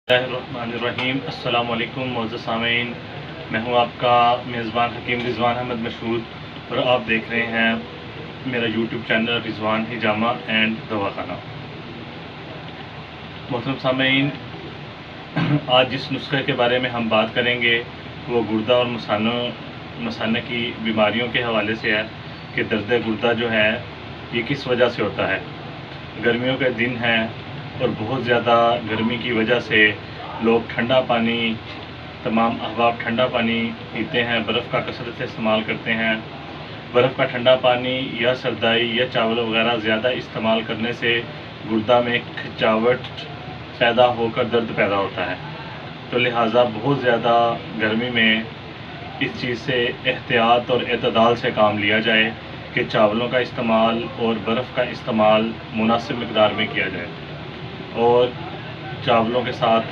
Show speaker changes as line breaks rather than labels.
الرحمن السلام علیکم معزز سامعین، میں ہوں آپ کا میزبان حکیم رضوان احمد مشہود، اور آپ دیکھ رہے ہیں میرا یوٹیوب چینل رضوان حجامہ اینڈ دواخانہ۔ محترم سامعین، آج جس نسخے کے بارے میں ہم بات کریں گے وہ گردہ اور مثانہ کی بیماریوں کے حوالے سے ہے کہ درد گردہ جو ہے یہ کس وجہ سے ہوتا ہے۔ گرمیوں کے دن ہیں اور بہت زیادہ گرمی کی وجہ سے لوگ ٹھنڈا پانی، تمام احباب ٹھنڈا پانی پیتے ہیں، برف کا کثرت سے استعمال کرتے ہیں۔ برف کا ٹھنڈا پانی یا سردائی یا چاول وغیرہ زیادہ استعمال کرنے سے گردہ میں کھچاوٹ پیدا ہو کر درد پیدا ہوتا ہے، تو لہٰذا بہت زیادہ گرمی میں اس چیز سے احتیاط اور اعتدال سے کام لیا جائے کہ چاولوں کا استعمال اور برف کا استعمال مناسب مقدار میں کیا جائے، اور چاولوں کے ساتھ